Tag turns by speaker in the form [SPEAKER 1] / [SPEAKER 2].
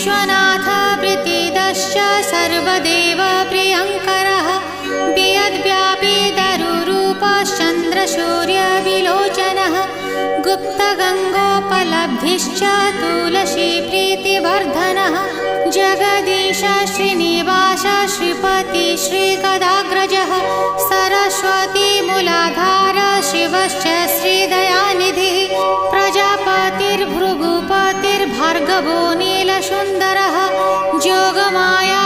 [SPEAKER 1] विश्वनाथ प्रीतिदश्च सर्वदेव प्रियङ्करः वियद्व्यापी दरुरूपश्चन्द्रसूर्यविलोचनः गुप्तगङ्गोपलब्धिश्च तुलसी प्रीतिवर्धनः जगदीश श्रीनिवास श्रीपति श्रीगदाग्रजः सरस्वती मूलाधार शिवश्च श्रीदयानिधिः प्रजापतिर्भृगुपतिर्भार्गवो नीलसुन्दरः जोगमाया